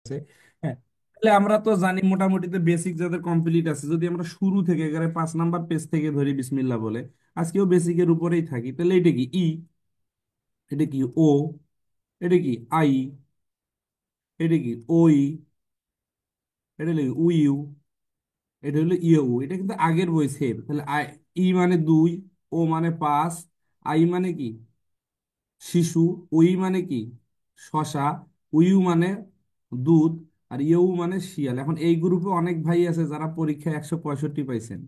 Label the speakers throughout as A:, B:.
A: আছে। হ্যাঁ, তাহলে আমরা তো জানি মোটামুটি তো বেসিক যাদের কমপ্লিট আছে, যদি আমরা শুরু থেকে একেবারে 5 নাম্বার পেজ থেকে ধরি বিসমিল্লাহ বলে, আজকেও বেসিকের উপরেই থাকি, তাহলে এটা কি ই, এটা কি ও, এটা কি আই, এটা কি ওই, এটা হলো উইউ, এটা হলো ইউ। এটা কিন্তু আগের বই সেম। তাহলে আই, ই মানে 2, ও মানে 5, আই মানে কি শিশু, উই মানে কি শশা, উইউ মানে দুধ, আর ইউ মানে শিয়াল। এখন এই গ্রুপে অনেক ভাই আছে যারা পরীক্ষায় 165 পাইছেন।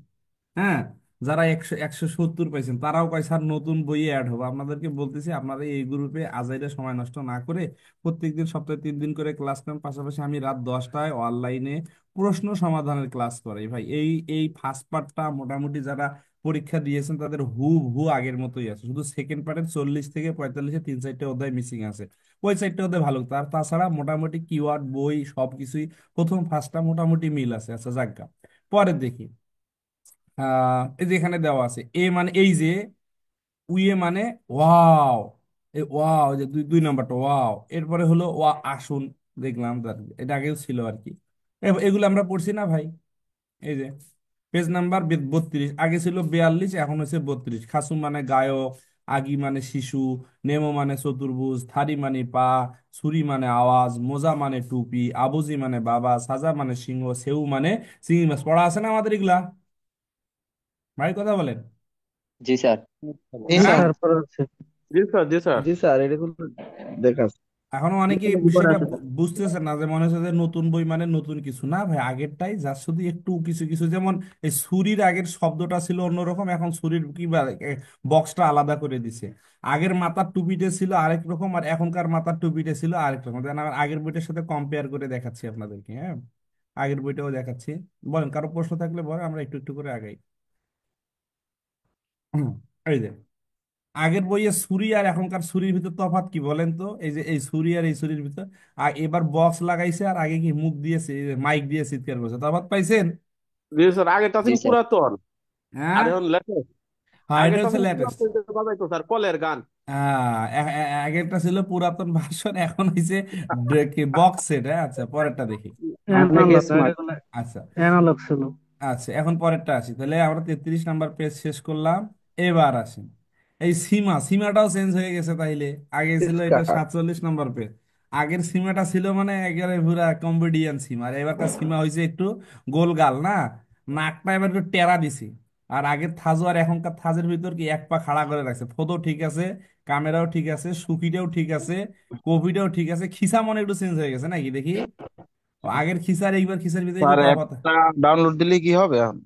A: হ্যাঁ, যারা 170 পাইছেন তারাও কয় স্যার নতুন বইয়ে অ্যাড হবে। আপনাদেরকে বলতেছি আপনারা এই গ্রুপে আজাইরা সময় নষ্ট না করে প্রত্যেকদিন সপ্তাহে 3 দিন করে ক্লাস নেন, পাশাপাশি আমি রাত 10টায় অনলাইনে প্রশ্ন সমাধানের ক্লাস করাই। ভাই এই এই ফার্স্ট পার্টটা মোটামুটি যারা পরীক্ষা দিয়েছেন তাদের হু আগের মতোই আছে, শুধু সেকেন্ড পার্টের 40 থেকে 45-এ 3-4টে অধ্যায় মিসিং আছে। ওই 4টে অধ্যায় ভালো, তাছাড়া মোটামুটি কিওয়ার্ড বই সবকিছুই প্রথম ফার্স্টটা মোটামুটি মিল আছে। আচ্ছা যাজ্ঞা, পরে দেখি। এই যে এখানে দেওয়া আছে এ মানে এই যে, উইয়ে মানে ওয়াও, এই ওয়াও যে দুই দুই নাম্বারটা ওয়াও, এরপরে হলো ওয়া আসুন, দেখলাম এটা আগেও ছিল আর কি। এগুলো আমরা পড়ছি না ভাই? এই যে পেজ নাম্বার 32, আগে ছিল 42, এখন হচ্ছে 32। খাসু মানে গায়ক, আগি মানে শিশু, নেমো মানে চতুর্ভুজ, থারি মানে পা, ছুরি মানে আওয়াজ, মোজা মানে টুপি, আবুজি মানে বাবা, সাজা মানে সিংহ, সেউ মানে চিংড়ি মাছ। পড়া আছে না আমাদের এগুলা? ভাই কথা বলেন।
B: জি স্যার।
C: জি
A: হ্যাঁ,
C: স্যার।
D: তারপর হচ্ছে
C: জি স্যার, জি স্যার।
D: জি স্যার, এটা কিন্তু দেখা আছে।
A: এখনো অনেকে
D: এখানে রিপোর্ট
A: বিষয়টা
D: আছে।
A: বুঝতেছে না, যে মনে হচ্ছে যে নতুন বই মানে নতুন কিছু না ভাই, আগেরটাই যা, শুধু একটু কিছু কিছু, যেমন এই ছুরির আগের শব্দটা ছিল অন্যরকম, এখন ছুরির কি বক্সটা আলাদা করে দিছে। আগের মাথার টুপিটা ছিল আরেক রকম, আর এখনকার মাথার টুপিটা ছিল আরেক রকম। যেন আমার আগের বইটার সাথে কম্পেয়ার করে দেখাচ্ছি আপনাদেরকে। হ্যাঁ, আগের বইটাও দেখাচ্ছি। বলেন, কারো প্রশ্ন থাকলে বলেন, আমরা একটু একটু করে আগাই। হুম, এই যে আগের বইয়ে ছুরি আর এখনকার ছুরির ভিতর তফাৎ কি বলেন তো? এই যে এই ছুরি আর এই ছুরির ভিতর, আর এবার বক্স লাগাইছে আর আগে কি মুখ দিয়েছে, মাইক দিয়ে চিৎকার করছে, তফাৎ পাইছেন?
C: জি স্যার, আগেরটা
B: জি
C: ছিল
B: স্যার।
C: পুরাতন,
A: হ্যাঁ,
C: আর এখন লেটেস্ট।
A: হ্যাঁ, এটা
C: আগেরটা
A: হচ্ছে
C: ছিল
A: লেটেস্ট।
C: পুরাতন, যেটা বাজাইতো স্যার কলের গান।
A: আগেরটা ছিল পুরাতন ভার্সন, এখন হয়েছে কি বক্স সেট। হ্যাঁ, আচ্ছা পরেরটা দেখি।
D: অনেক
B: অ্যানালগ
D: স্মার্ট।
B: এগুলো।
A: আচ্ছা,
D: অ্যানালগ ছিল।
A: আচ্ছা এখন পরেরটা আসি, তাহলে আমরা 33 নাম্বার পেজ শেষ করলাম। এবার আসি এই সীমাটাও চেঞ্জ হয়ে গেছে তাইলে। আগে ছিল এটা
D: স্কার।
A: 47 নম্বর পেজ। আগের সীমাটা ছিল মানে একেবারে পুরা কমেডিয়ান সীমা, আর এবারকার সীমা হয়েছে একটু গোলগাল না, নাকটা এবার একটু টেরা দিছি। আর আগের থাজো আর এখনকার থাজের ভিতর কি এক পা খাড়া করে রাখছে, ফোদও ঠিক আছে, ক্যামেরাও ঠিক আছে, সুকিটাও ঠিক আছে, কপিটাও ঠিক আছে, খিসা মনে একটু চেঞ্জ হয়ে গেছে নাকি দেখি। ও আগের খিসার এইবার খিসার ভিতরে একটু
C: স্যার
A: তফাৎ।
C: একটা ডাউনলোড দিলে কি হবে এখন?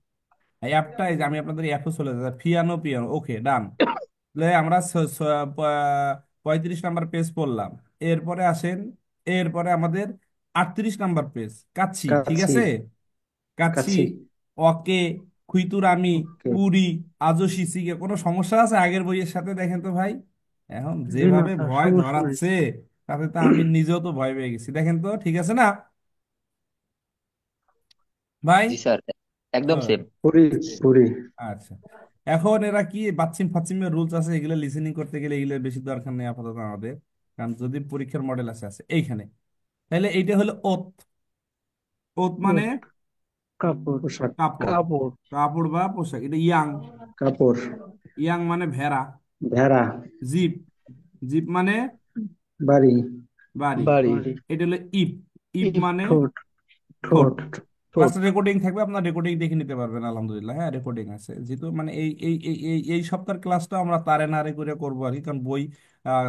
A: এই অ্যাপটা, এই যে আমি আপনাদের অ্যাপে চলে যাচ্ছি, পিয়ানো পিয়ানো, ওকে ডান। তাহলে আমরা 35 নাম্বার পেজ পড়লাম। এরপরে আসেন, এরপরে আমাদের 38 নাম্বার পেজ, কাচ্ছি, ঠিক
D: কাচ্ছি।
A: আছে। কাচ্ছি,
D: কাচ্ছি।
A: ওকে, খুইতুরামি,
D: ওকে।
A: পুরি, আজো শিশিকে, কোনো সমস্যা আছে আগের বইয়ের সাথে? দেখেন তো ভাই, এখন
D: জি না
A: যেভাবে
D: স্যার,
A: ভয়
D: সমস্যা নাই।
A: ধরাচ্ছে তাতে তো আমি নিজেও তো ভয় পেয়ে গেছি। দেখেন তো ঠিক আছে না ভাই?
B: জি স্যার, একদম সেম।
D: পুরি। পুরি।
A: আচ্ছা, এখন এরা কি বাচ্চিম ফাচ্চিমের রুলস আছে, এগুলো লিসেনিং করতে গেলে এগুলো বেশি দরকার নেই আপাতত আমাদের, কারণ যদি পরীক্ষার মডেল আছে আছে এইখানে। তাহলে এইটা হলো ওত। ওত মানে
D: কাপড় পোশাক।
A: কাপড়,
D: কাপড়।
A: কাপড় বা পোশাক। এটা ইয়াং,
D: কাপড়।
A: ইয়াং মানে ভেড়া।
D: ভেড়া।
A: জিপ, জিপ মানে
D: বাড়ি।
A: বাড়ি।
D: বাড়ি।
A: এটা হলো ইপ, ইপ
D: ইট।
A: মানে
D: ঠোঁট।
A: ঠোঁট।
D: ঠোঁট। ঠোঁট।
A: ক্লাসে রেকর্ডিং থাকবে, আপনার রেকর্ডিং দেখে নিতে পারবেন, আলহামদুলিল্লাহ। হ্যাঁ, রেকর্ডিং আছে যেহেতু, মানে এই সপ্তাহের ক্লাসটা আমরা তারে নারে করে করবো আর কি, কারণ বই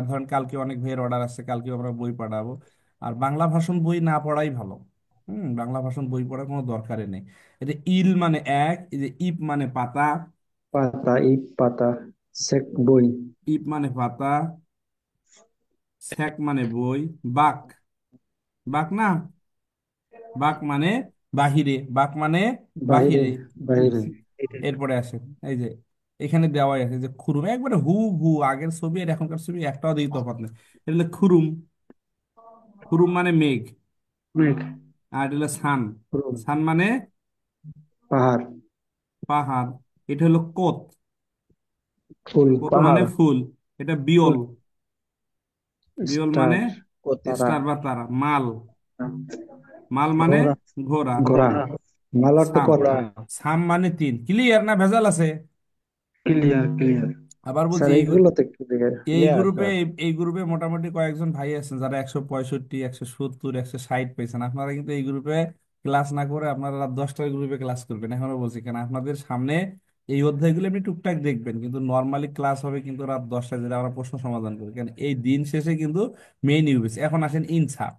A: ধরেন কালকে অনেক ভাইয়ের অর্ডার আছে, কালকে আমরা বই পাঠাবো। আর বাংলা ভাষণ বই না পড়াই ভালো। বাংলা ভাষণ বই পড়ার কোনো দরকারই নেই। এটা ইল মানে এক, এই যে ইপ মানে পাতা,
D: পাতা। ইট পাতা। সেক বই।
A: ইপ মানে পাতা, সেক মানে বই, বাক, বাক না, বাক মানে বাহিরে, বাক মানে
D: বাইরে।
A: বাহিরে।
D: বাইরে।
A: এরপরে আসে এই যে এখানে দেওয়াই আছে যে খুরুম, একবারে হু আগের ছবি আর এখনকার ছবি একটাও দিকে তফাৎ নেই। এটা হলো খুরুম, খুরুম মানে মেঘ।
D: মেঘ।
A: আর এটা হলো সান,
D: রুম।
A: সান মানে
D: পাহাড়।
A: পাহাড়। এটা হলো কোত,
D: ফুল।
A: কোত মানে
D: পাহাড়।
A: ফুল। এটা
D: ফুল।
A: বিয়ল, বিয়ল মানে
D: স্টার। ও তারা।
A: স্টার বা তারা। মাল, মাল মানে
D: ঘোড়া।
A: ঘোড়া।
D: ঘোড়া। মাল অর্থ
A: সাম,
D: কথা।
A: সাম মানে তিন। ক্লিয়ার না ভেজাল আছে?
D: Clear clear.
A: আবার বলছি
D: স্যার এইগুলো তো ক্লিয়ার।
A: এই
C: ইয়া
A: গ্রুপে
C: স্যার।
A: এই গ্রুপে মোটামুটি কয়েকজন ভাই আছেন যারা 165, 170, 160 পেয়েছেন। আপনারা কিন্তু এই গ্রুপে ক্লাস না করে আপনারা রাত 10টার গ্রুপে ক্লাস করবেন। এখনো বলছি কেন, আপনাদের সামনে এই অধ্যায়গুলো আপনি টুকটাক দেখবেন, কিন্তু নর্মালি ক্লাস হবে কিন্তু রাত 10টায়, যেটা আমরা প্রশ্ন সমাধান করি। কেন এই দিন শেষে কিন্তু মেইন ইউবিসি। এখন আসেন ইনসাফ।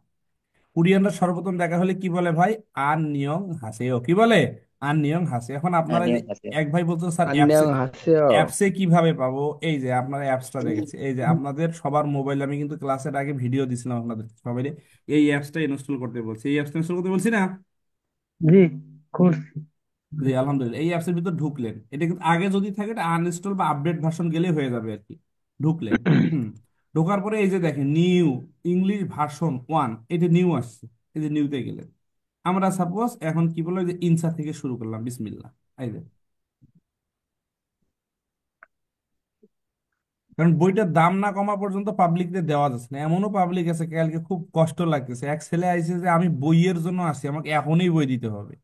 A: কোরিয়ানরা সর্বপ্রথম দেখা হলে কি বলে ভাই? আন নিয়ং হাসেও। কি বলে? আন নিয়ং হাসে। এখন আপনারা যে
B: 안녕하세요.
A: এক ভাই বলতো স্যার অ্যাপসে,
C: 안녕하세요.
A: অ্যাপসে কিভাবে পাবো? এই যে আপনারা অ্যাপসটা দেখেছি, এই যে আপনাদের সবার মোবাইল, আমি কিন্তু ক্লাসের আগে ভিডিও দিছিলাম আপনাদের সবাই, এই অ্যাপসটা ইনস্টল করতে বলছি। এই অ্যাপসটা ইনস্টল করতে বলছি না?
D: জি, করছি।
A: জি আলহামদুলিল্লাহ। এই অ্যাপসের ভিতর ঢুকলেন, এটা কিন্তু আগে যদি থাকে এটা আনইনস্টল বা আপডেট ভার্সন গেলে হয়ে যাবে আর কি। ঢুকলেন, হুম, ঢোকার পরে এই যে দেখেন নিউ ইংলিশ ভার্সন 1, এটা নিউ আসছে। এই যে নিউতে গেলেন, আমরা সাপোজ এখন কি বলবো, এই যে ইনসা থেকে শুরু করলাম, বিসমিল্লাহ। এই যে, কারণ বইটার দাম না কমা পর্যন্ত পাবলিকদের দেওয়া যাচ্ছে না। এমনও পাবলিক আছে, কালকে খুব কষ্ট লাগতেছে। এক ছেলে আইছে যে আমি বইয়ের জন্য আসছি, আমাকে এখনই বই দিতে হবে।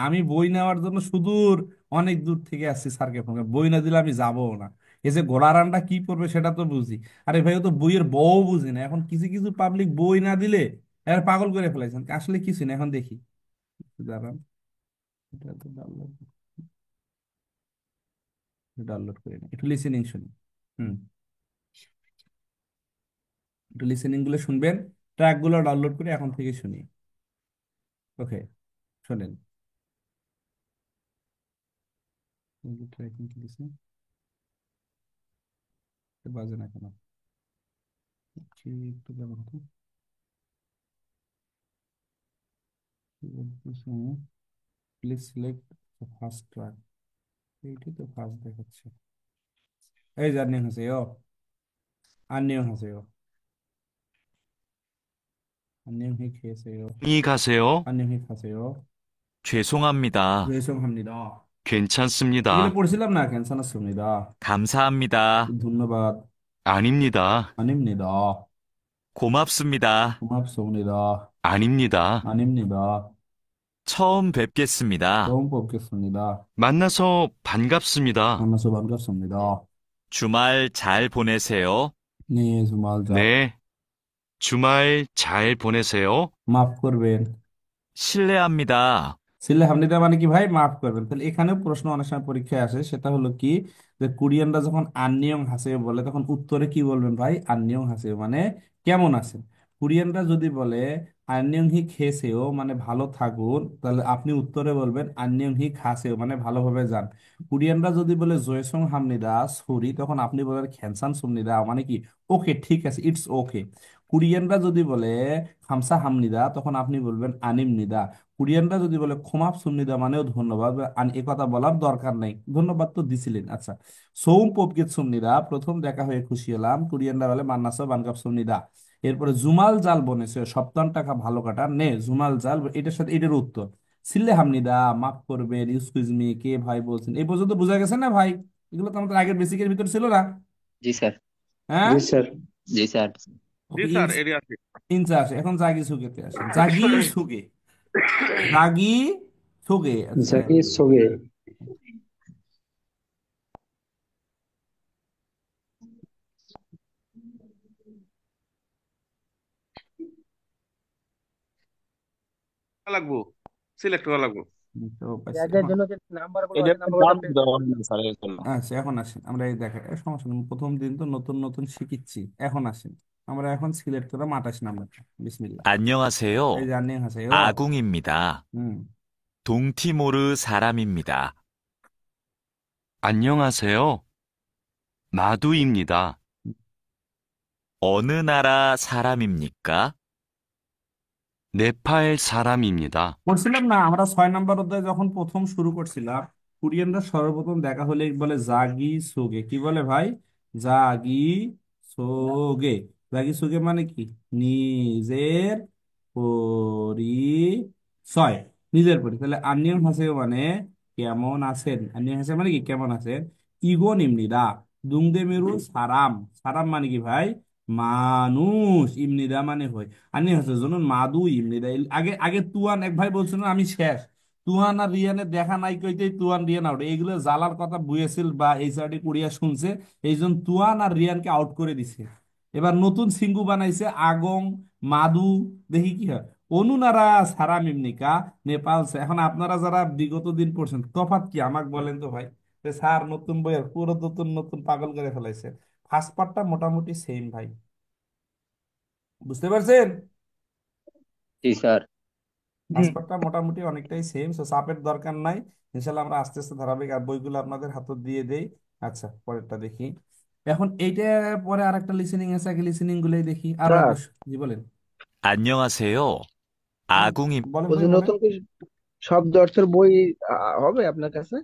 A: আমি বই নেওয়ার জন্য সুদূর, অনেক দূর থেকে আসছি স্যারকে ফোন করে, বই না দিলে আমি যাবো না। এই যে ঘোড়া রানটা কি করবে সেটা তো বুঝি। আরে ভাই, ও তো বইয়ের বউ বুঝি না। এখন কিছু কিছু পাবলিক বই না দিলে এর পাগল করে ফেলাইছেন। আসলে কিছু না, এখন দেখি, দাঁড়ান, এটা তো ডাউনলোড, ডাউনলোড করে নিই, একটু লিসেনিং শুনি। হুম, একটু লিসেনিং গুলো শুনবেন, ট্র্যাক গুলো ডাউনলোড করে এখন থেকে শুনি। ওকে, শোনেন। ট্র্যাকিং কি দিছে? এটা বাজে না কেন? কি একটু দাঁড়ান তো, কি বলতেছে? Please select first track. এইটাই তো ফার্স্ট দেখাচ্ছে। এই যে আন্নিং হাসেও, আন্নিং হাসেও, আন্নিং হি খেয়েছে요,
E: 안녕히 가세요.
A: আন্নিং হি খাসে요,
E: 죄송합니다.
A: 죄송합니다। এগুলো
E: 괜찮습니다.
A: পড়ছিলাম না? ক্যান্সার আস습니다।
E: 감사합니다.
A: ধন্যবাদ।
E: 아닙니다.
A: 아닙니다।
E: 고맙습니다.
A: 고맙습니다।
E: 아닙니다.
A: 아닙니다।
E: 처음 뵙겠습니다.
A: 처음 뵙겠습니다.
E: 만나서 반갑습니다.
A: 만나서 반갑습니다।
E: 주말 잘 보내세요.
A: 네, 주말 잘,
E: 네, 주말 잘 보내세요.
A: মাফ করবেন।
E: 실례합니다.
A: সিলে হামনিদা মানে কি ভাই? মাফ করবেন। তাহলে এখানেও প্রশ্ন অনেক সময় পরীক্ষায় আসে, সেটা হলো কি, যে কোরিয়ানরা যখন আননিয়ং হাসেও বলে তখন উত্তরে কি বলবেন ভাই? আননিয়ং হাসেও মানে কেমন আছেন। কোরিয়ানরা যদি বলে আননিয়ং হি খেসেও মানে ভালো থাকুন, তাহলে আপনি উত্তরে বলবেন আননিয়ং হি খাসেও মানে ভালোভাবে যান। কোরিয়ানরা যদি বলে জয়সং হামনিদা সরি, তখন আপনি বলবেন খ্যানসান সুমনিদা মানে কি ওকে, ঠিক আছে, ইটস ওকে। কোরিয়ানরা যদি বলে খামসা হামনিদা, তখন আপনি বলবেন আনিম নিদা। কোরিয়ানরা যদি বলে ক্ষমাপ সুন্নিদা মানেও ধন্যবাদ, এ কথা বলার দরকার নেই, ধন্যবাদ তো দিছিলেন। আচ্ছা, সৌম পপকিত সুন্নিদা, প্রথম দেখা হয়ে খুশি হলাম। কোরিয়ানরা বলে মান্নাসা বানকাপ সুন্নিদা। এরপরে জুমাল জাল বনেছে, সপ্তাহ টাকা ভালো কাটার নে জুমাল জাল, এটার সাথে এটার উত্তর সিল্লে হামনিদা, মাফ করবেন, এক্সকিউজ মি, কে ভাই বলছেন, এই পর্যন্ত বোঝা গেছে না ভাই? এগুলো তো আমাদের আগের বেসিকের ভিতর ছিল না?
B: জি স্যার।
A: হ্যাঁ,
D: জি স্যার।
B: জি স্যার।
C: জি
A: ওকে।
C: স্যার, এরিয়া আছে।
A: ইনসা আসে। এখন জাগি সুগেতে আসেন, জাগি সুগে, জাগি সুগে। আচ্ছা,
D: জাকি সোগে।
C: লাগবো, সিলেক্ট করা লাগবো।
A: তো পাইছি
F: ট্যাগের
A: এখন।
F: জন্য যে নাম্বারগুলো
C: এটা
F: আছে নাম্বারগুলো
C: দাম
F: প্রেস
C: দেওয়া
F: করতে
C: হবে
F: হবে।
C: না স্যার, এর জন্য।
A: আচ্ছা, এখন আসেন, আমরা এই দেখেন, সমস্যা নেই, প্রথম দিন তো নতুন নতুন শিখিচ্ছি। এখন আসেন, আমরা এখন সিলেক্ট করলাম 28 নাম্বার। বিসমিল্লাহ। এই
E: 안녕하세요.
A: যে আন্নিং হাসে요।
E: 아궁입니다.
A: হুম,
E: 동티모르 사람입니다.
C: 안녕하세요. 마두입니다.
E: 어느 나라 사람입니까?
C: 네팔 사람입니다.
A: বলছিলাম না আমরা 6 নাম্বার অধ্যায় যখন প্রথম শুরু করছিলাম, কোরিয়ানরা সর্বপ্রথম দেখা হলে বলে জাগি সোগে। কি বলে ভাই? জাগি সোগে। জাগি সোগে মানে কি? নিজের পরিচয়, নিজের পরিচয়। তাহলে আন্নিয়ন হাসেও মানে কেমন আছেন। আন্নিয়ন হাসে মানে কি কেমন আছেন। ইগো নিমনিদা, দুংদে মেরু সারাম। সারাম মানে কি ভাই? মানুষ ইমনিদা মানে হয়। আনি হচ্ছে জন্য মাদু ইমনিদা আগে আগে তুয়ান এক ভাই বলছিল না, আমি শেষ। তুয়ান আর রিয়ানের দেখা নাই কইতেই তুয়ান রিয়ান আউট, এইগুলো জালার কথা বুয়েছিল বা এইচআরডি কুড়িয়া শুনছে। এই জন্য তুয়ান আর রিয়ানকে আউট করে দিছে। এবার নতুন সিঙ্গু বানাইছে আগং, মাদু। দেখি কি হয়। অনুনারা সারা মিমনিকা নেপাল এখন আপনারা যারা বিগত দিন পড়ছেন তফাৎ কি আমাকে বলেন তো ভাই। যে স্যার নতুন বইয়ের পুরো নতুন নতুন পাগল করে ফেলাইছে। ফার্স্ট পার্টটা মোটামুটি সেম ভাই, বুঝতে পারছেন?
B: জি স্যার।
A: ফার্স্ট পার্টটা মোটামুটি অনেকটাই সেম, সো চাপের দরকার নাই। ইনশাল্লাহ আমরা আস্তে আস্তে ধারাবাহিক আর বইগুলো আপনাদের হাতে দিয়ে দেই। আচ্ছা, পরেরটা দেখি। এখন এইটা পরে আরেকটা লিসেনিং আছে, আগে লিসেনিং গুলোই দেখি আরো
D: স্যার,
A: আগে। জি বলেন।
E: 안녕하세요.
A: হুম,
E: 아궁입니다.
A: বলেন
D: ওই
A: ভাই
D: যে
A: বলেন।
D: নতুন কিছু শব্দ অর্থের বই হবে আপনার কাছে?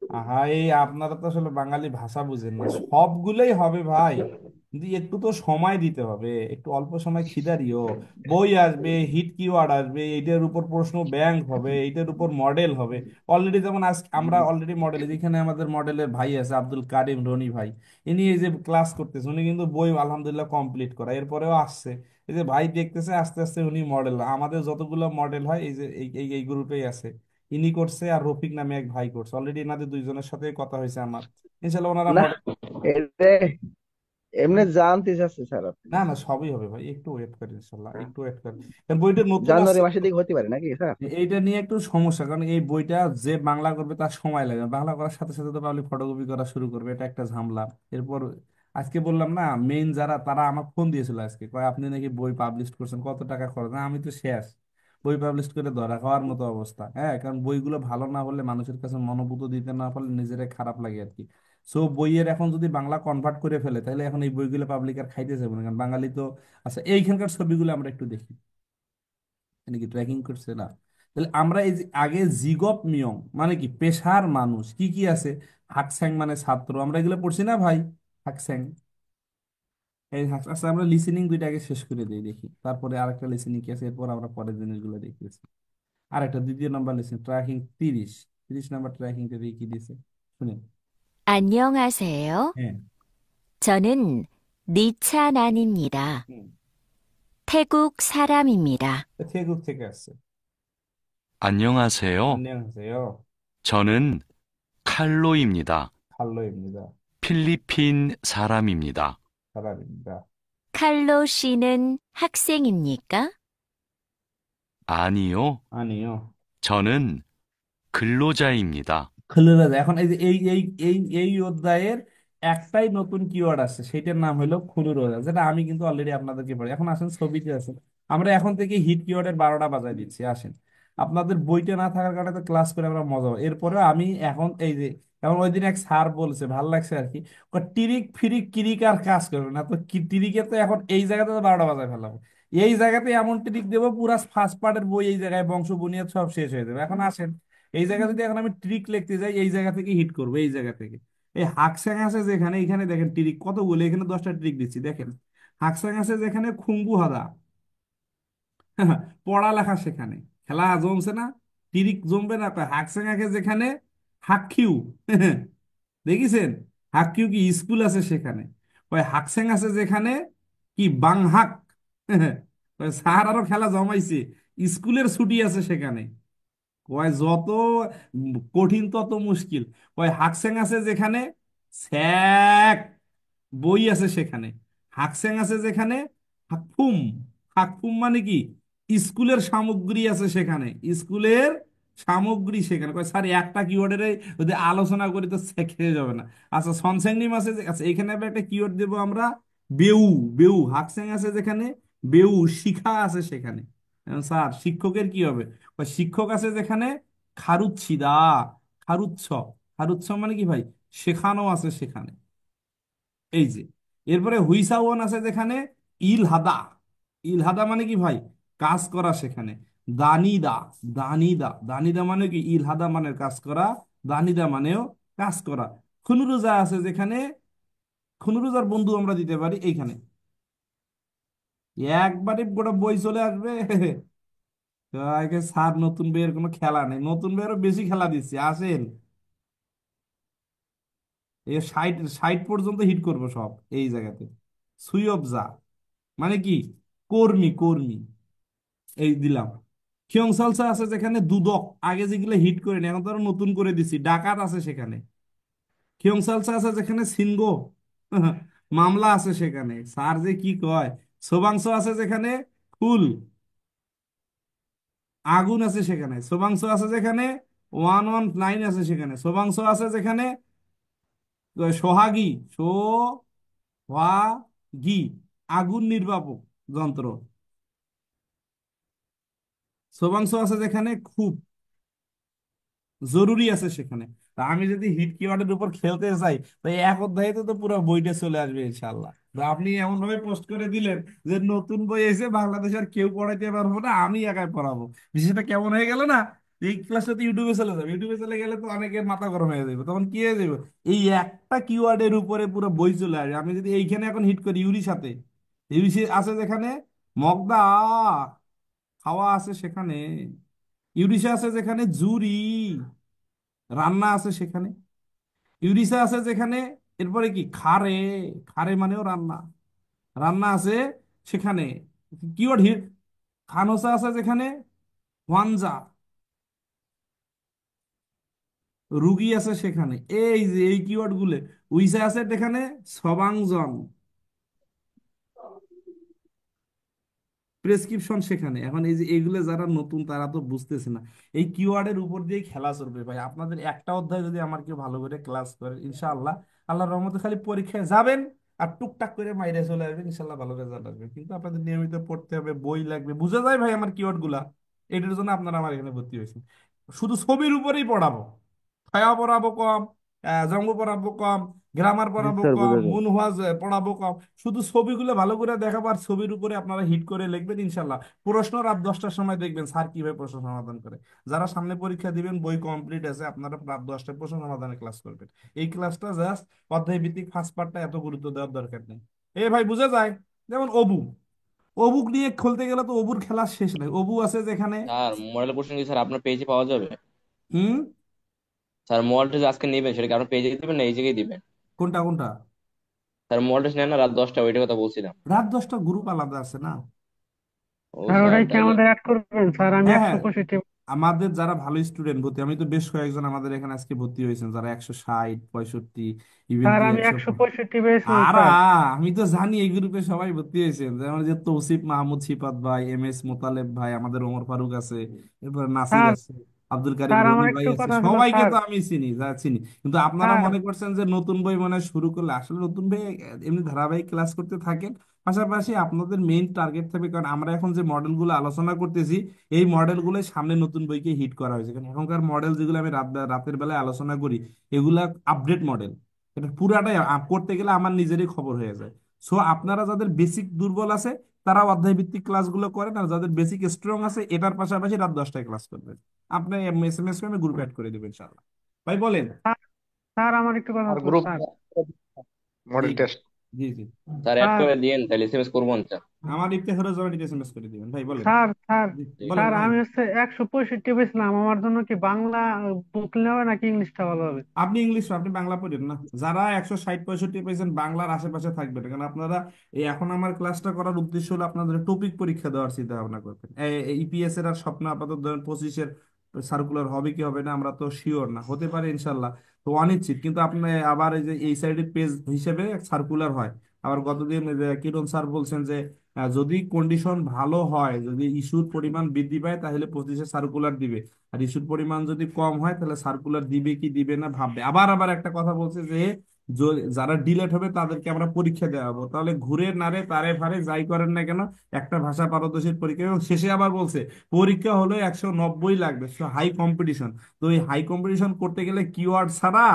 A: আহা, এই আপনারা তো আসলে বাঙালি ভাষা বুঝেন না, সবগুলোই হবে ভাই। কিন্তু একটু তো সময় দিতে হবে, একটু অল্প সময় খিদারিও। বই আসবে, হিট কিওয়ার্ড আসবে, এইটার উপর প্রশ্ন ব্যাংক হবে, এইটার উপর মডেল হবে। অলরেডি যেমন আজ আমরা অলরেডি মডেলে, যেখানে আমাদের মডেলের ভাই আছে আব্দুল কারিম রনি ভাই, ইনি এই যে ক্লাস করতেছে, উনি কিন্তু বই আলহামদুলিল্লাহ কমপ্লিট করা, এরপরেও আসছে। এই যে ভাই দেখতেছে আস্তে আস্তে উনি মডেল, আমাদের যতগুলো মডেল হয় এই যে এই এই এই গ্রুপেই আছে। ইনি করছে আর রফিক নামে এক ভাই করছে, অলরেডি এনাদের দুইজনের সাথে কথা হয়েছে আমার। ইনশাল্লাহ ওনারা
D: না,
A: মডেল।
D: এটা এমনি জানতে চাচ্ছে স্যার আপনি?
A: না না, সবই হবে ভাই, একটু ওয়েট করেন, ইনশাল্লাহ একটু ওয়েট করেন। কারণ বইটা নতুন
D: জানুয়ারি
A: আসছে
D: মাসের
A: তো।
D: দিকে হতে পারে নাকি স্যার?
A: এইটা নিয়ে একটু সমস্যা, কারণ এই বইটা যে বাংলা করবে তার সময় লাগে, বাংলা করার সাথে সাথে তো পাবলিক ফটোকপি করা শুরু করবে, এটা একটা ঝামেলা। এরপর আজকে বললাম না, মেইন যারা তারা আমাকে ফোন দিয়েছিল আজকে, কয় আপনি নাকি বই পাবলিশ করছেন, কত টাকা খরচ। না, আমি তো শেষ। বই পাবলিশ করে ধরা খাওয়ার মতো অবস্থা, হ্যাঁ, কারণ বইগুলো ভালো না হলে, মানুষের কাছে মনোভূত দিতে না পারলে নিজেরা খারাপ লাগে আর কি। সো বইয়ের এখন যদি বাংলা কনভার্ট করে ফেলে, তাহলে এখন এই বইগুলো পাবলিক আর খাইতে যাবে না, কারণ বাঙালি তো। আচ্ছা, এইখানকার ছবিগুলো আমরা একটু দেখি, এটা কি ট্র্যাকিং করছে না? তাহলে আমরা এই যে আগে জিগপ মিয়ং মানে কি পেশার মানুষ, কি কি আছে? হাকস্যাং মানে ছাত্র, আমরা এগুলো পড়ছি না ভাই? হাকস্যাং, আচ্ছা, আমরা লিসেনিং দুইটা আগে শেষ করে দিই দেখি, তারপরে আরেকটা লিসেনিং কি আছে, এরপর আমরা পরের জিনিসগুলো দেখতেছি। আরেকটা দ্বিতীয় নাম্বার লিসেনিং ট্র্যাকিং 30, 30 নাম্বার ট্র্যাকিংটা দিয়ে কি দিছে শুনেন।
F: 안녕하세요.
A: হ্যাঁ।
F: 저는 니차난입니다.
A: হুম।
F: 태국 사람입니다.
A: 태국 থেকে আসছে।
C: 안녕하세요.
A: 안녕하세요.
C: 저는 칼로입니다.
A: 칼로입니다.
C: 필리핀 사람입니다.
A: 사람입니다.
F: 칼로 씨는 학생입니까?
C: 아니요.
A: 아니요.
C: 저는 근로자입니다.
A: খুলে যায়। এখন এই যে এই অধ্যায়ের একটাই নতুন কিওয়ার্ড আছে, সেটার নাম হলো খুলু রোজা, যেটা আমি কিন্তু অলরেডি আপনাদেরকে পড়ি। এখন আসেন ছবিতে আছে, আমরা এখন থেকে হিট কিওয়ার্ডের 12টা বাজায় দিচ্ছি, আসেন। আপনাদের বইটা না থাকার কারণে তো ক্লাস করে আমরা মজা পাবো। এরপরে আমি এখন এই যে, যেমন ওই দিন এক স্যার বলছে ভাল লাগছে আর কি, টিরিক ফিরিক কিরিক আর কাজ করবে না তো টিরিকে তো এখন এই জায়গাতে তো 12টা বাজায় ফেলাবো। এই জায়গাতে এমন ট্রিক দেবো, পুরা ফার্স্ট পার্টের বই এই জায়গায় বংশ বুনিয়াদ সব শেষ হয়ে যাবে। এখন আসেন, এই জায়গা যদি এখন আমি ট্রিক লিখতে যাই, এই জায়গা থেকে হিট করবো, এই জায়গা থেকে। এই হাকস্যাং আছে যেখানে, এখানে দেখেন ট্রিক কতগুলো, এখানে 10টা ট্রিক দিচ্ছি দেখেন। হাকস্যাং আছে যেখানে খুম্বু হাদা, পড়ালেখা সেখানে, খেলা জমছে না, ট্রিক জমবে না। কয় হাকস্যাং আছে যেখানে হাক্কিউ, দেখিছেন? হাক্কিউ কি স্কুল আছে সেখানে। কয় হাকস্যাং আছে যেখানে কি বাংহাক, কয় স্যার আরো খেলা জমাইছে, স্কুলের ছুটি আছে সেখানে। কয় যত কঠিন তত মুশকিল। কয় হাকস্যাং আছে যেখানে স্যাক বই আছে সেখানে। হাকস্যাং আছে যেখানে হাকফুম, হাকফুম মানে কি স্কুলের সামগ্রী আছে সেখানে, স্কুলের সামগ্রী সেখানে। কয় স্যার একটা কিওয়ার্ডের যদি আলোচনা করি তো খেয়ে যাবে না। আচ্ছা, সনস্যাংনিম আছে আচ্ছা, এখানে আবার একটা কিওয়ার্ড দেবো আমরা, বেউ। বেউ হাকস্যাং আছে যেখানে, বেউ শিখা আছে সেখানে। এখন স্যার শিক্ষকের কি হবে? কয় শিক্ষক আছে যেখানে খারুচ্ছিদা, খারুচ্ছ, খারুচ্ছ মানে কি ভাই, শেখানো আছে সেখানে। এই যে, এরপরে হুইসাওয়ান আছে যেখানে ইলহাদা, ইলহাদা মানে কি ভাই, কাজ করা সেখানে। দানিদা, দানিদা, দানিদা মানে কি ইলহাদা মানে কাজ করা, দানিদা মানেও কাজ করা। খুনুরুজা আছে যেখানে, খুনুরুজার বন্ধু আমরা দিতে পারি এইখানে। একবারে গোটা বই চলে আসবে। আগে স্যার নতুন বইয়ের কোনো খেলা নেই, নতুন বইয়েরও বেশি খেলা দিচ্ছে, আসেন। এই 60 60 পর্যন্ত হিট করবো সব এই জায়গাতে। সুইবজা মানে কি? কর্মী, কর্মী। এই দিলাম। খিয়ংসালসা আছে যেখানে দুদক, আগে যেগুলো হিট করিনি এখন তো আরো নতুন করে দিছি, ডাকাত আছে সেখানে। খিয়ংসালসা আছে যেখানে সিনগো, মামলা আছে সেখানে, স্যার যে কি কয়। সোবাংশ আছে যেখানে ফুল, আগুন আছে সেখানে। সোবাংশ আছে যেখানে 119 আছে সেখানে। সোবাংশ আছে যেখানে সোহাগী, সোহাগী, আগুন নির্বাপক যন্ত্র। সোবাংশ আছে যেখানে খুব জরুরি আছে সেখানে। তা আমি যদি হিট কিওয়ার্ডের উপর খেলতে চাই, তো এই এক অধ্যায়ে তো পুরো বইটা চলে আসবে ইনশাল্লাহ। তো আপনি এমন ভাবে পোস্ট করে দিলেন যে নতুন বই এসে বাংলাদেশে আর কেউ পড়াইতে পারবো না, আমি একাই পড়াবো। বিষয়টা কেমন হয়ে গেল না? এই ক্লাসটা তো ইউটিউবে চলে যাবে, ইউটিউবে চলে গেলে তো অনেকের মাথা গরম হয়ে যাবে, তখন কি হয়ে যাবে? এই একটা কিওয়ার্ডের উপরে পুরো বই চলে আসবে। আমি যদি এইখানে এখন হিট করি ইউরির সাথে, ইউরিশ আছে যেখানে মগদা, খাওয়া আছে সেখানে। ইউরিশা আছে যেখানে জুরি, রান্না আছে সেখানে। ইউরিসা আছে যেখানে, এরপরে কি খারে, খারে মানেও রান্না, রান্না আছে সেখানে। Keyword hit. খানোসা আছে যেখানে ওয়ানজা, রুগী আছে সেখানে। এই যে এই কিওয়ার্ড গুলো। উইসা আছে যেখানে সবাংজন, প্রেসক্রিপশন সেখানে। এখন এই যে এগুলো যারা নতুন তারা তো বুঝতেছে না। এই কিওয়ার্ডের উপর দিয়ে খেলা চলবে ভাই। আপনাদের একটা অধ্যায় যদি আমার কেউ ভালো করে ক্লাস করে, ইনশাআল্লাহ আল্লাহর রহমতে খালি পরীক্ষায় যাবেন আর টুকটাক করে মাইরে চলে আসবেন, ইনশাল্লাহ ভালো রেজাল্ট আসবে। কিন্তু আপনাদের নিয়মিত পড়তে হবে, বই লাগবে, বুঝা যায় ভাই আমার কিওয়ার্ড গুলা। এটার জন্য আপনারা আমার এখানে ভর্তি হয়েছেন। শুধু ছবির উপরেই পড়াবো, ছায়া পড়াবো কম, জঙ্গ পড়াবো কম, গ্রামার
B: জি
A: পড়াবো
B: স্যার,
A: কম,
B: বোঝা যায়।
A: মুনওয়াজ পড়াবো কম। শুধু ছবিগুলো ভালো করে দেখাবো আর ছবির উপরে আপনারা হিট করে লিখবেন ইনশাল্লাহ। প্রশ্ন রাত 10টার সময় দেখবেন স্যার কিভাবে প্রশ্ন সমাধান করে। যারা সামনে পরীক্ষা দিবেন বই কমপ্লিট আছে, আপনারা রাত 10টায় প্রশ্ন সমাধানের ক্লাস করবেন। এই ক্লাসটা জাস্ট অধ্যায় ভিত্তিক ফার্স্ট পার্টটা, এত গুরুত্ব দেওয়ার দরকার নেই। এ ভাই বুঝে যায়। যেমন অবু, অবুক নিয়ে খেলতে গেলে তো অবুর খেলা শেষ নাই। অবু আছে যেখানে।
B: স্যার মডেল কোশ্চেন কি স্যার আপনার পেজে পাওয়া যাবে?
A: হুম।
B: স্যার মডেলটা যে আজকে নেবেন সেটা কি আপনার পেজে দিবেন না এই জায়গায় দিবেন?
A: কোনটা কোনটা?
B: স্যার মডেলটা নেন না রাত 10টা, ওইটার কথা বলছিলাম।
A: রাত 10টা গ্রুপ আলাদা আছে না?
B: ও
D: স্যার
B: স্যার
D: ওটাই কি
B: তাহলে।
D: আমাদের অ্যাড করবেন স্যার? আমি
A: হ্যাঁ, হ্যাঁ।
D: 165।
A: আমাদের যারা ভালো স্টুডেন্ট ভর্তি, আমি তো বেশ কয়েকজন আমাদের এখানে আজকে ভর্তি হয়েছেন যারা 160, 65, ইভেন
D: স্যার
A: কি
D: আমি
A: 100।
D: 165 পেয়েছিলাম
A: আর
D: স্যার।
A: আমি তো জানি এই গ্রুপে সবাই ভর্তি হয়েছেন, যেমন যে তৌসিফ মাহমুদ, সিফাত ভাই, MS মোতালেব ভাই, আমাদের ওমর ফারুক আছে, এরপর নাসির
D: স্যার
A: আছে, আব্দুল কারিম
D: স্যার
A: রনি
D: আমার
A: ভাই
D: একটু
A: আছে,
D: কথা ছিল
A: সবাইকে
D: স্যার।
A: তো আমি চিনি, যা চিনি। কিন্তু আপনারা
D: স্যার
A: মনে করছেন যে নতুন বই মনে হয় শুরু করলে, আসলে নতুন বই এমনি ধারাবাহিক ক্লাস করতে থাকেন। পাশাপাশি আপনাদের মেইন টার্গেট থাকবে, কারণ আমরা এখন যে মডেলগুলো আলোচনা করতেছি এই মডেলগুলো সামনে নতুন বইকে হিট করা হয়েছে। কারণ এখনকার মডেল যেগুলো আমি রাতের বেলায় আলোচনা করি, এগুলা আপডেট মডেল। এটা পুরাটাই করতে গেলে আমার নিজেরই খবর হয়ে যায়। সো আপনারা যাদের বেসিক দুর্বল আছে তারা অধ্যায় ভিত্তিক ক্লাসগুলো করেন, আর যাদের বেসিক স্ট্রং আছে এটার পাশাপাশি রাত 10টায় ক্লাস করবেন। আপনি SMS করে আমি গ্রুপ অ্যাড করে দেবেন ইনশাআল্লাহ। ভাই বলেন।
D: স্যার স্যার, আমার একটু কথা
G: আর
D: ছিল
G: গ্রুপ
D: স্যার।
A: জি,
G: মডেল টেস্ট।
A: জি, জি।
B: স্যার অ্যাড
D: স্যার
B: করে দিয়েন তাহলে SMS করবো না স্যার।
A: আমার ইফতেখারুজ্জামান জমানিতে SMS করে দিবেন ভাই, বলেন।
D: স্যার স্যার
A: জি,
B: ঠিক
A: বলেন
B: আছে।
D: স্যার
A: ভাই।
D: আমি 165 পেয়েছিলাম। আমার জন্য কি বাংলা বুক নিলে হবে নাকি ইংলিশটা ভালো হবে?
A: আপনি ইংলিশ, আপনি বাংলা পড়েন না। যারা 160, 65 পেয়েছেন বাংলার আশেপাশে থাকবেন, কারণ আপনারা এই এখন আমার ক্লাসটা করার উদ্দেশ্য হলো আপনাদের টপিক পরীক্ষা দেওয়ার চিন্তা ভাবনা করবেন। EPS এর আর স্বপ্ন আপাতত ধরেন 25-এর সার্কুলার হবে কি হবে না আমরা তো শিওর না, হতে পারে ইনশাল্লাহ, তো অনিশ্চিত। কিন্তু আপনি আবার এই যে এই সাইডের পেজ হিসেবে সার্কুলার হয়। আবার গতদিন এই যে কিরণ স্যার বলছেন যে যদি কন্ডিশন ভালো হয়, যদি ইস্যুর পরিমাণ বৃদ্ধি পায় তাহলে 25-এ সার্কুলার দিবে। আর ইস্যুর পরিমাণ যদি কম হয় তাহলে সার্কুলার দিবে কি দিবে না ভাববে। আবার আবার একটা কথা বলছে যে যারা ডিলেট হবে তাদেরকে আমরা পরীক্ষা দেওয়াবো। তাহলে ঘুরে নাড়ে তারে ফারে যাই করেন না কেন একটা ভাষা পারদর্শীর পরীক্ষা। এবং শেষে আবার বলছে পরীক্ষা হলো 190 লাগবে, হাই কম্পিটিশন। তো এই হাই কম্পিটিশন করতে গেলে কিওয়ার্ড ছাড়া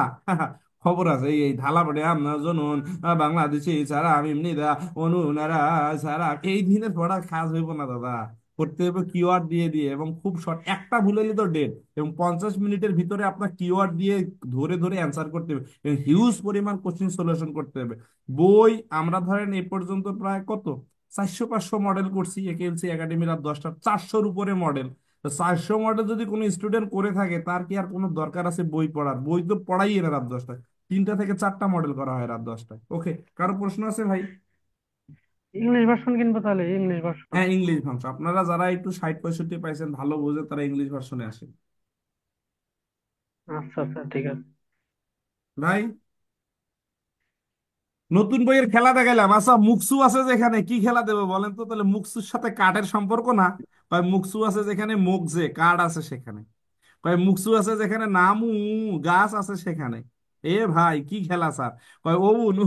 A: খবর আছে। এই ঢালা পড়ে আমরা জনুন বাংলাদেশি ছাড়া আমি এমনি দা অনুনারা ছাড়া এই দিনের পড়া কাজ হইব না দাদা। করতে হবে কিওয়ার্ড দিয়ে দিয়ে, এবং খুব শর্ট, একটা ভুল হলে তো ডেট। এবং 50 মিনিটের ভিতরে আপনার কিওয়ার্ড দিয়ে ধরে ধরে অ্যান্সার করতে হবে এবং হিউজ পরিমাণ কোশ্চিন সলিউশন করতে হবে। বই আমরা ধরেন এ পর্যন্ত প্রায় কত 400-500 মডেল করছি একেএলসি একাডেমির, আর 10টা 400-র উপরে মডেল। তো 400 মডেল যদি কোনো স্টুডেন্ট করে থাকে তার কি আর কোনো দরকার আছে বই পড়ার? বই তো পড়াই না রাত 10টায়, 3টা থেকে 4টা মডেল করা হয় রাত 10টায়। ওকে, কারো প্রশ্ন আছে ভাই?
D: ইংলিশ ভার্সন কিনবো তাহলে, ইংলিশ ভার্সন।
A: হ্যাঁ, ইংলিশ ভার্সন। আপনারা যারা একটু 60 65 পাইছেন ভালো বোঝে তারা ইংলিশ ভার্সনে আসে।
D: আচ্ছা আচ্ছা, ঠিক আছে।
A: ভাই, নতুন বইয়ের খেলা দেখাইলাম। আচ্ছা, মুকসু আছে যেখানে কি খেলা দেবো বলেন তো? তাহলে মুকসুর সাথে কাঠের সম্পর্ক না। ভাই, মুকসু আছে যেখানে মোগজে কাঠ আছে সেখানে। কয় মুকসু আছে যেখানে নামু গাছ আছে সেখানে। এ ভাই, কি খেলা স্যার! কয় ও নু।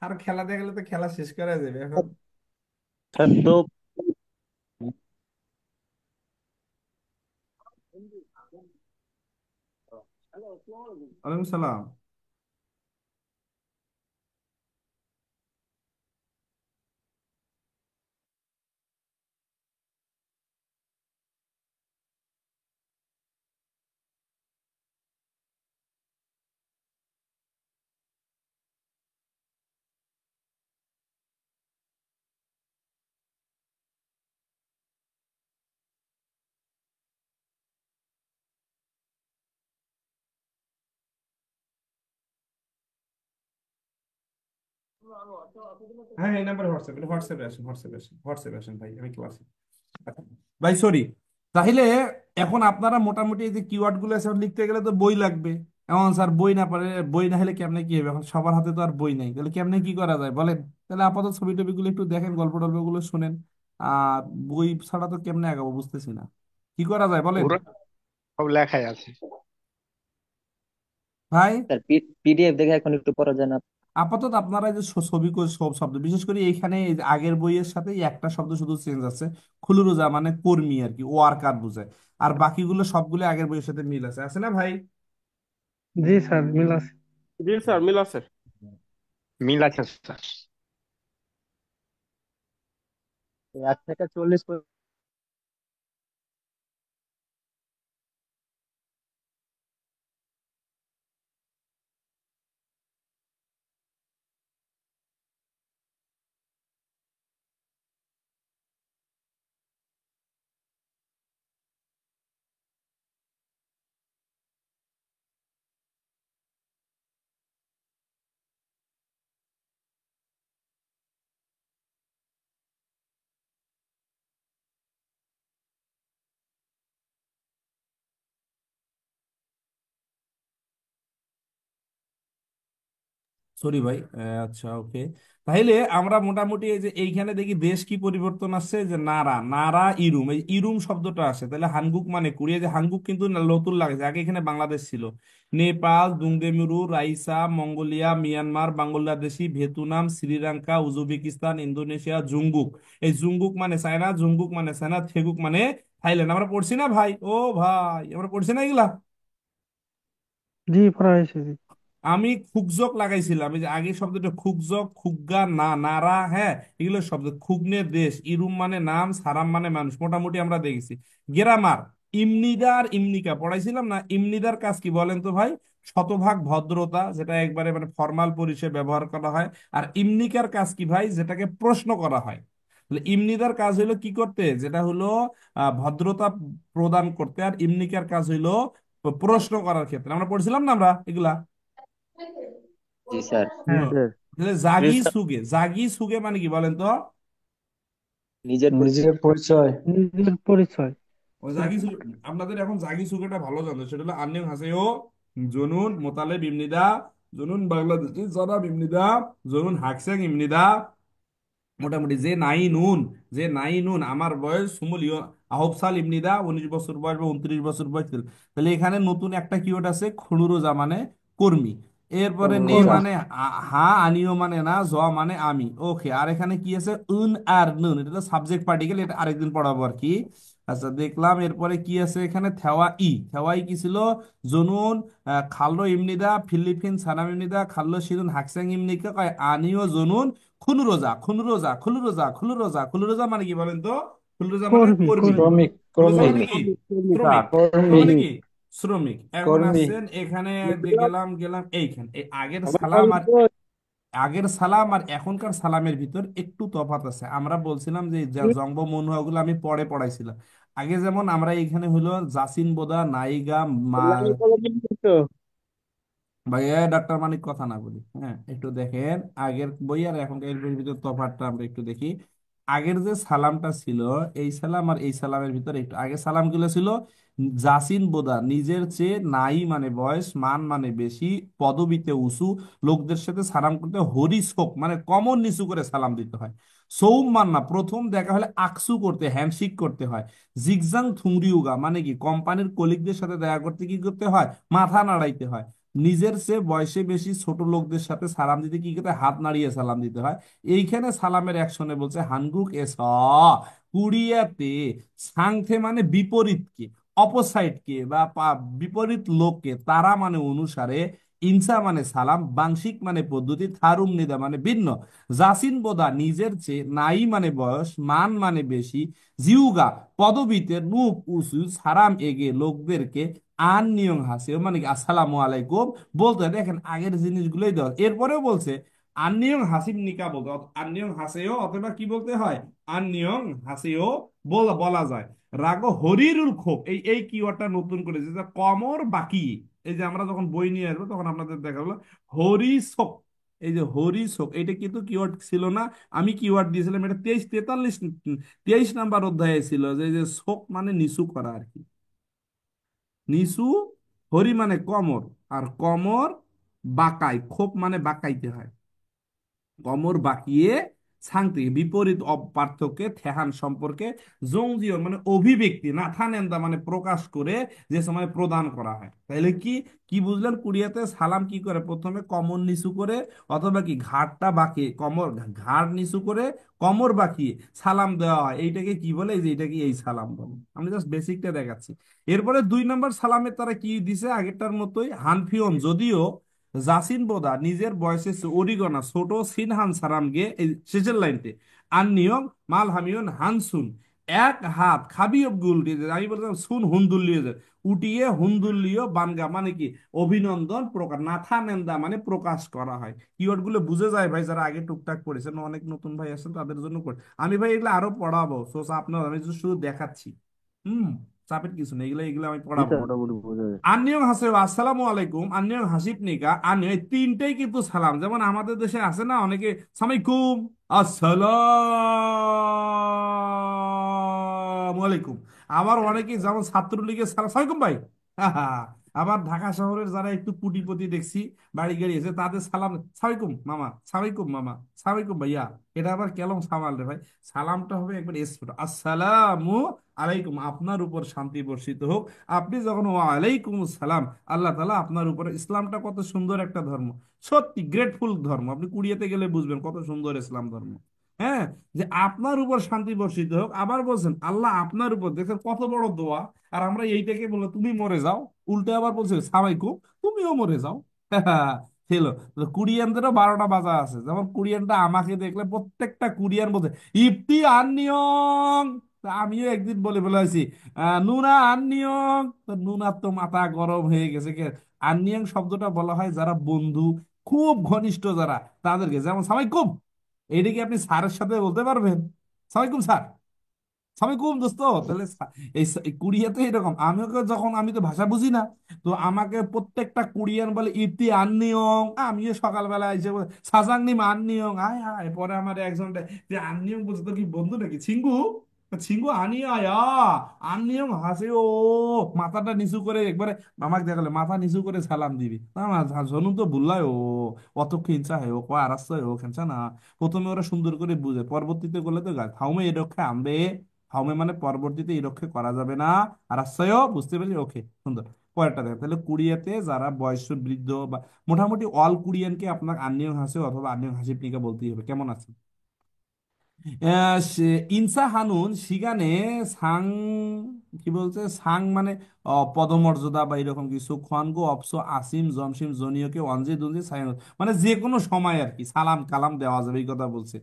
A: আর খেলা দেখালে তো খেলা শেষ করা যাবে এখন।
G: স্যার তো
A: ওয়ালাইকুম সালাম। হ্যাঁ, এই নাম্বারে হোয়াটসঅ্যাপ, হোয়াটসঅ্যাপে আসেন, হোয়াটসঅ্যাপে আসেন, হোয়াটসঅ্যাপে আসেন ভাই, আমি ক্লাসে। ভাই সরি। তাহলে এখন আপনারা মোটামুটি এই যে কিওয়ার্ড গুলো আছে ওটা লিখতে গেলে তো বই লাগবে। এখন স্যার বই না পারে, বই না হলে কেমনে কি হবে? এখন সবার হাতে তো আর বই নাই, তাহলে কেমনে কি করা যায় বলেন? তাহলে আপাতত ছবি টবি গুলো একটু দেখেন, গল্প টল্প গুলো শুনেন। আর বই ছাড়া তো কেমনে আগাবো বুঝতেছি না। কি করা যায় বলেন
G: পুরো সব লেখাই আছে।
A: ভাই?
H: স্যার পিডিএফ দেখে এখন একটু পড়া যায় না?
A: আপাতত আপনারা এই যে ছবি সব শব্দ, বিশেষ করে এইখানে এই যে আগের বইয়ের সাথে এই একটা শব্দ শুধু চেঞ্জ আছে। খুলুরুজা মানে কর্মী আর কি, ওয়ার্কার বোঝায়। আর বাকিগুলো সবগুলো আগের বইয়ের সাথে মিল আছে, আছে না ভাই?
D: জি স্যার, মিল আছে।
G: জি স্যার, মিল আছে। মিল আছে স্যার।
H: 1 থেকে 40সরি
A: ভাই। আচ্ছা, ওকে। তাহলে আমরা মোটামুটি এই যে এইখানে দেখি দেশ কি পরিবর্তন আসছে, যে নারা নারা ইরুম, এই ইরুম শব্দটা আসে। তাহলে হানগুক মানে কোরিয়া, যে হানগুক কিন্তু নতুন লাগছে, আগে এখানে বাংলাদেশ ছিল। নেপাল, দুংদেমুরু, রাইসা, Mongolia, Myanmar, Bangladeshi, Vietnam, Sri Lanka, Uzbekistan, Indonesia, জুঙ্গুক। এই জুঙ্গুক মানে চায়না, জুঙ্গুক মানে চায়না, থেগুক মানে থাইল্যান্ড। আমরা পড়ছি না ভাই? ও ভাই, আমরা পড়ছি না এগুলা?
D: জি, পড়া হয়েছে জি।
A: আমি খুকজক লাগাইছিলাম, এই যে আগে শব্দটা খুকজক, খুগগা, না নারা, হ্যাঁ, এগুলো শব্দ। খুগনে দেশ, ইরুম মানে নাম, সারাম মানে মানুষ, মোটামুটি আমরা দেখেছি। গ্রামার, ইমনিদার ইমনিকা পড়াইছিলাম না? ইমনিদার কাজ কি বলেন তো ভাই? শতভাগ ভদ্রতা, যেটা একবারে মানে ফর্মাল পরিচয় ব্যবহার করা হয়। আর ইমনিকার কাজ কি ভাই? যেটাকে প্রশ্ন করা হয়। তাহলে ইমনিদার কাজ হলো কি করতে, যেটা হলো ভদ্রতা প্রদান করতে। আর ইমনিকার কাজ হইলো প্রশ্ন করার ক্ষেত্রে। আমরা পড়ছিলাম না আমরা এগুলা?
H: জি স্যার।
A: হুম।
D: হ্যাঁ।
G: স্যার।
A: তাহলে
G: জি
A: জাগি
G: স্যার।
A: সুগে, জাগি সুগে মানে কি বলেন তো?
H: নিজের পরিচয়।
G: নিজের পরিচয়।
D: নিজের পরিচয়।
A: ও জাগি সুগে। আপনাদের এখন জাগি সুগেটা ভালো জানতো, সেটা হলো আন্নিং হাসেও জুনুন মোতালেব ইমনিদা, জুনুন বাংলাদেশি জনাব ইমনিদা, জুনুন হাকসেং ইমনিদা। মোটামুটি যে নাই নুন, যে নাই নুন আমার বয়স সুমুল আহব সাল ইবনিদা, 19 বছর বয়স বা 29 বছর বয়স ছিল। তাহলে এখানে নতুন একটা কিওয়ার্ড আছে, খুলুরোজা মানে কর্মী। এরপরে নে
G: কর্মী।
A: মানে হা, আনিও মানে না, জ মানে আমি। ওকে, আর এখানে কি আছে? উন আর নুন, এটা তো সাবজেক্ট পার্টিকেল, এটা আরেকদিন পড়াবো আর কি। আচ্ছা, দেখলাম। এরপরে কি আছে এখানে? থেওয়া ই, থেওয়া ই কি ছিল? জনুন খাল্লো ইমনিদা, ফিলিপিন সানাম ইমনিদা, খাল্লো শিরুন হাকসাং ইমনিকা, কয় আনিও জনুন খুনুরোজা, খুনুরোজা, খুলুরোজা, খুলুরোজা। খুলুরোজা মানে কি বলেন তো? খুলুরোজা মানে
D: কর্মী
A: কর্মী।
D: কর্মী।
G: শ্রমিক।
A: খুলুরোজা
G: কর্মী।
A: মানে কি?
G: কর্মিকা।
A: শ্রমিক। শ্রমিক
G: কর্মী।
A: মানে কি? শ্রমিক। এখন
G: কর্মী।
A: আসছেন এখানে, গেলাম গেলাম এইখানে, এই আগের সালাম আর আগের সালাম আর এখনকার সালামের ভিতর একটু তফাৎ আছে। আমরা বলছিলাম যে জঙ্গ মনুয়া গুলো আমি পরে পড়াইছিলাম। আগে যেমন আমরা এখানে হলো জাসিন বোদা, নাইগা, ভাইয়া ডাক্তার মানিক কথা না বলি, হ্যাঁ একটু দেখেন আগের বই আর এখনকার এর বইয়ের ভিতর তফাৎটা আমরা একটু দেখি। আগের যে সালামটা ছিল, এই সালাম আর এই সালামের ভিতরে একটু আগে সালাম গুলো ছিল জাসিন বোদা, নিজের চেয়ে নাই মানে বয়স, মান মানে বেশি, পদবিতে উঁচু লোকদের সাথে সালাম করতে হরিস হোক মানে কমন নিচু করে সালাম দিতে হয়। সৌম মান্না, প্রথম দেখা হলে আকসু করতে হ্যান্ডশেক করতে হয়। জিগজাং থুংরিউগা মানে কি কোম্পানির কলিগদের সাথে দেখা করতে কি করতে হয়, মাথা নাড়াইতে হয়। নিজের চেয়ে বয়সে বেশি ছোট লোকদের সাথে সালাম দিতে কি করতে হয়? হাত নাড়িয়ে সালাম দিতে হয়। এইখানে সালামের অ্যাকশনে বলছে হানগুক এস, কুড়িয়াতে সাংথে মানে বিপরীতকে, অপোসাইটকে বা বিপরীত লোককে, তারা মানে অনুসারে, ইনসা মানে সালাম, বাংশিক মানে পদ্ধতি, থারুম নিদা মানে ভিন্ন, জাসিন বোদা নিজের চেয়ে, নাই মানে বয়স, মান মানে বেশি, জিউগা পদবিতে, নুক উঁচু, সারাম এগে লোকদেরকে, আন নিয়ং হাসে মানে কি আসসালামু আলাইকুম বলতে হয়। দেখেন আগের জিনিসগুলোই দেওয়া, এরপরেও বলছে আন্নিয়ং হাসিব নিকা বলতে আন্নিয়ং হাসেও, অথবা কি বলতে হয়, আন্নিয়ং হাসেও বলা বলা যায়। রাগ হরিরুল ক্ষোভ, এই কিওয়ার্ডটা নতুন করে যেটা কমর বাকি, এই যে আমরা যখন বই নিয়ে আসবো তখন আপনাদের দেখাবো হরিশোক। এই যে হরিশোক এটা কিন্তু কিওয়ার্ড ছিল না, আমি কিওয়ার্ড দিয়েছিলাম, এটা 23 নাম্বার অধ্যায়ে ছিল, যে এই যে শোক মানে নিচু করা আর কি, নিচু, হরি মানে কমর, আর কমর বাঁকায়, খোপ মানে বাঁকাইতে হয়, কমর বাঁকিয়ে সাংতি বিপরীত পার্থক্যে থেহান সম্পর্কে, জংজিও মানে অভিব্যক্তি, নাথানেন্দা মানে প্রকাশ করে যে সময় প্রদান করা হয়। তাইলে কি কি বুঝলেন, কুড়িয়াতে সালাম কি করে, প্রথমে কমর নিচু করে অথবা কি ঘাড়টা বাঁকিয়ে, কমর ঘাড় নিচু করে কমর বাঁকিয়ে সালাম দেওয়া হয়। এইটাকে কি বলে, এই যে এটাকে এই সালাম বলে। আমি জাস্ট বেসিকটা দেখাচ্ছি। এরপরে 2 নম্বর সালামে তারা কি দিছে, আগেরটার মতোই হানফিয়ন, যদিও জাসিন বোদা নিজের বয়সে অরিগনা ছোট, সিনহান সারামগে এই শেষের লাইনতে, আননিয়ং মাল হামিয়ন হানসুন, এক হাত খাবিয়ব গুলটি, আমি বলতাম সুন হুন্দুল্লিয়, উঠিয়ে হুন্দুল্লিয় বানগা মানে কি অভিনন্দন প্রকাশ, নাথা নেন্দা মানে প্রকাশ করা হয়। কিওয়ার্ড গুলো বুঝে যায় ভাই, যারা আগে টুকটাক পড়েছেন, অনেক নতুন ভাই আছেন তাদের জন্য আমি ভাই এগুলো আরো পড়াবো, সো আপনার আমি শুধু দেখাচ্ছি। হুম, চাপের কিছু নেই, এগুলো এগুলো আমি
G: জি
A: পড়াবো।
G: স্যার মোটামুটি বোঝা যায়।
A: আন্নিয়ং হাসেব আসসালামু আলাইকুম, আন্নিয়ং হাসিব নিকা, আন্নিয়ং, এই তিনটেই কিন্তু সালাম। যেমন আমাদের দেশে আছে না অনেকে সালামালাইকুম, আসসালামু আলাইকুম, আবার অনেকে যেমন ছাত্রলীগের সালাম সালাইকুম ভাই, আবার ঢাকা শহরের যারা একটু পুটিপতি দেখছি, বাড়ি গাড়ি আছে, তাদের সালাম সালাইকুম মামা, সালাইকুম মামা, সালাইকুম ভাইয়া। এটা আবার কেমন সামাল রে ভাই, সালামটা হবে একবার স্পষ্ট, আসসালামু আলাইকুম, আপনার উপর শান্তি বর্ষিত হোক। আপনি যখন ওয়ালাইকুম সালাম, আল্লাহ তাআলা আপনার উপরে, ইসলামটা কত সুন্দর একটা ধর্ম, সত্যি গ্রেটফুল ধর্ম, আপনি কুড়িয়াতে গেলে বুঝবেন কত সুন্দর ইসলাম ধর্ম। হ্যাঁ, যে আপনার উপর শান্তি বর্ষিত হোক, আবার বলছেন আল্লাহ আপনার উপর, দেখেন কত বড় দোয়া। আর আমরা এইটাকে বলে তুমি মরে যাও, উল্টে আবার বলছে সামাইকুম, তুমিও মরে যাও। ছিল। তো কুরিয়ানদেরও 12টা বাজা আছে, যেমন কুরিয়ানটা আমাকে দেখলে প্রত্যেকটা কুরিয়ান বলছে ইফতি আননিয়ং, তা আমিও একদিন বলে ফেলেছি নুনা আননিয়ং, তো নুনার তো মাথা গরম হয়ে গেছে। আননিয়ং শব্দটা বলা হয় যারা বন্ধু, খুব ঘনিষ্ঠ যারা, তাদেরকে, যেমন সামাইকুম, এইটা কি আপনি স্যারের সাথে বলতে পারবেন, সামাইকুম স্যার, সালামালাইকুম দোস্ত, তাহলে এই কোরিয়াতে এরকম। আমিও যখন, আমি তো ভাষা বুঝি না, তো আমাকে প্রত্যেকটা কোরিয়ান বলে ইতি আননিয়ং, আমিও সকালবেলা এসে সাজাংনি আননিয়ং, আয় আয়, পরে আমার একজন যে আননিয়ং বলছে তো কি বন্ধু নাকি, ছিঙ্গু ছিঙ্গু আনি আয়া, আননিয়ং হাসে ও, মাথাটা নিচু করে একবারে আমাকে দেখালে মাথা নিচু করে সালাম দিবি না, জনু তো ভুললাই ও, অত খিনসা হয় ও, কয় আরাস্তা ও খেনসা না। প্রথমে ওরা সুন্দর করে বুঝে, পরবর্তীতে করলে তো গাছ হাউমে এ রক্ষা আনবে, হাউমে মানে পরবর্তীতে এই রক্ষা করা যাবে না। আর আশ্রয়ও বুঝতে পেরেছি, ওকে সুন্দর। পরেরটা দেখো তাহলে, কুরিয়াতে যারা বয়স্ক বৃদ্ধ বা মোটামুটি অল কুরিয়ানকে আপনার আন্নিয়ং হাসে অথবা আন্নিয়ং হাসিবনিকা বলতেই হবে। কেমন আছে ইনসা হানুন সিগানে সাং, কি বলছে সাং মানে পদমর্যাদা বা এরকম কিছু, খোয়ানগো অপসো আসিম জমসিম জনিয়কে অঞ্জে দুঞ্জে সাইন, মানে যে কোনো সময় আর কি সালাম কালাম দেওয়া যাবে এই কথা বলছে।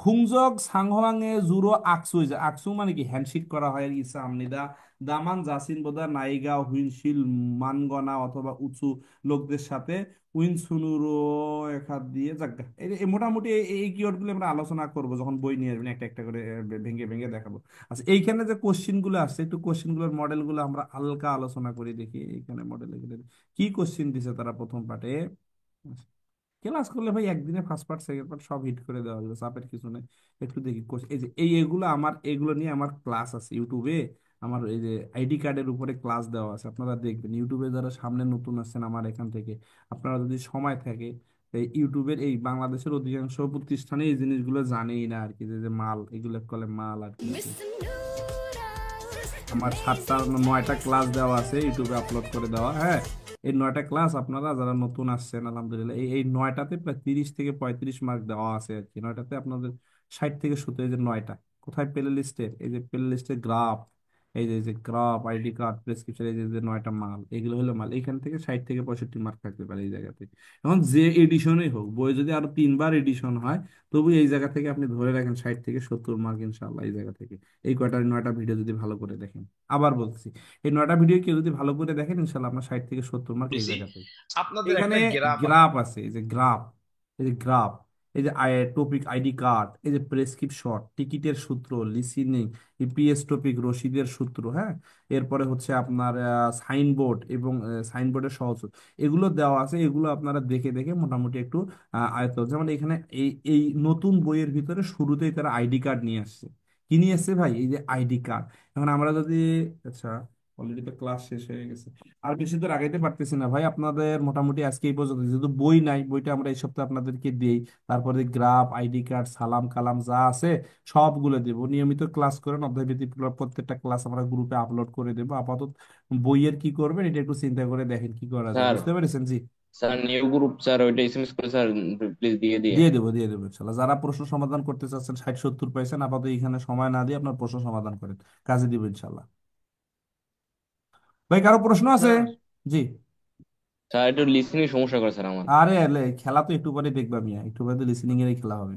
A: খুংজক সাংহওয়াংয়ে জুরো আকসু, যে আকসু মানে কি হ্যান্ডশেক করা হয় ইসা আমনিদা দামান জাসিন বোদা নাইগা হুইনশিল মানগনা অথবা উঁচু লোকদের সাথে উইনসুনুরো এক হাত দিয়ে জাগা মোটামুটি এই কিওয়ার্ড গুলো আমরা আলোচনা করব যখন বই নিয়ে আসবেন, একটা একটা করে ভেঙে ভেঙে দেখাবো। আচ্ছা, এইখানে যে কোশ্চিন গুলো আসছে একটু কোশ্চিন গুলোর মডেল গুলো আমরা হালকা আলোচনা করি, দেখি এইখানে মডেল কি কোশ্চিন দিছে তারা প্রথম পার্টে। ক্লাস করলে ভাই একদিনে ফার্স্ট পার্ট সেকেন্ড পার্ট সব হিট করে দেওয়া যাবে, চাপের কিছু নেই। একটু দেখি এই যে এগুলো আমার, এগুলো নিয়ে আমার ক্লাস আছে ইউটিউবে। আমার এই যে আইডি কার্ডের উপরে ক্লাস দেওয়া আছে, আপনারা দেখবেন ইউটিউবে যারা সামনে নতুন আসছেন আমার এখান থেকে, আপনারা যদি সময় থাকে এই ইউটিউবের এই বাংলাদেশের অধিকাংশ প্রতিষ্ঠানে এই জিনিসগুলো জানেই না আর কি, যে যে মাল এগুলো কলে মাল আর কি। আমার 7টা 9টা ক্লাস দেওয়া আছে ইউটিউবে আপলোড করে দেওয়া, হ্যাঁ। এই 9টা ক্লাস আপনারা যারা নতুন আসছেন আলহামদুলিল্লাহ এই 9টাতে প্রায় 30 থেকে 35 মার্ক দেওয়া আছে আর কি। 9টাতে আপনাদের 60 থেকে 70, এই যে 9টা কোথায় প্লে লিস্টের, এই যে প্লে লিস্টের গ্রাফ, এই যে গ্রাফ আইডি কার্ড প্রেসক্রিপশন, এই যে যে 9টা মাল, এগুলো হলো মাল। এখান থেকে 60 থেকে 65 মার্ক থাকতে পারে এই জায়গাতে। এখন যে এডিশনই হোক, বই যদি আরো 3বার এডিশন হয় তবু এই জায়গা থেকে আপনি ধরে রাখেন 60 থেকে 70 মার্ক ইনশাল্লাহ এই জায়গা থেকে। এই কয়টা 9টা ভিডিও যদি ভালো করে দেখেন, আবার বলছি এই 9টা ভিডিও কেউ যদি ভালো করে দেখেন ইনশাল্লাহ আপনার 60 থেকে 70 মার্ক এই জায়গাতে।
I: আপনাদের
A: এখানে
I: একটা গ্রাফ
A: গ্রাফ আছে, এই যে গ্রাফ, এই যে গ্রাফ, এই যে টপিক আইডি কার্ড, এই যে প্রেসক্রিপশন, টিকিটের সূত্র, লিসিনিং, ইপিএস টপিক, রসিদের সূত্র, হ্যাঁ। এরপরে হচ্ছে আপনার সাইনবোর্ড এবং সাইনবোর্ডের সহজ, এগুলো দেওয়া আছে। এগুলো আপনারা দেখে দেখে মোটামুটি একটু আয়ত্ত, যেমন এখানে এই এই নতুন বইয়ের ভিতরে শুরুতেই তারা আইডি কার্ড নিয়ে আসছে। কি নিয়ে আসছে ভাই? এই যে আইডি কার্ড। এখন আমরা যদি, আচ্ছা অলরেডি তো ক্লাস শেষ হয়ে গেছে, আর বেশি দূর আগাইতে পারতেছি না ভাই। আপনাদের মোটামুটি আজকে এই পর্যন্ত, যেহেতু বই নাই, বইটা আমরা এই সপ্তাহে আপনাদেরকে দিই। তারপরে গ্রাফ আইডি কার্ড সালাম কালাম যা আছে সবগুলো দেবো। নিয়মিত ক্লাস করেন, অধ্যায়ভিত্তিক প্রত্যেকটা ক্লাস আমরা গ্রুপে আপলোড করে দেবো। আপাতত বইয়ের কি করবেন এটা একটু চিন্তা করে দেখেন কি করা যায়,
B: স্যার,
A: বুঝতে পেরেছেন? জি,
B: স্যার নিউ গ্রুপ স্যার, ওইটা এসএমএস করে স্যার, প্লিজ দিয়ে দিয়ে।
A: দিয়ে দেবো ইনশাল্লাহ। যারা প্রশ্ন সমাধান করতে চাচ্ছেন 60 70 পাইছেন, আপাতত এখানে সময় না দিয়ে আপনার প্রশ্ন সমাধান করেন, কাজে দিব ইনশাল্লাহ। ভাই কারো প্রশ্ন আছে?
I: স্যার।
A: জি।
B: স্যার একটু লিসনিং সমস্যা করে স্যার আমার।
A: আরে খেলা তো একটু পরে দেখবা মিয়া, একটু পরে লিসনিং এর খেলা হবে।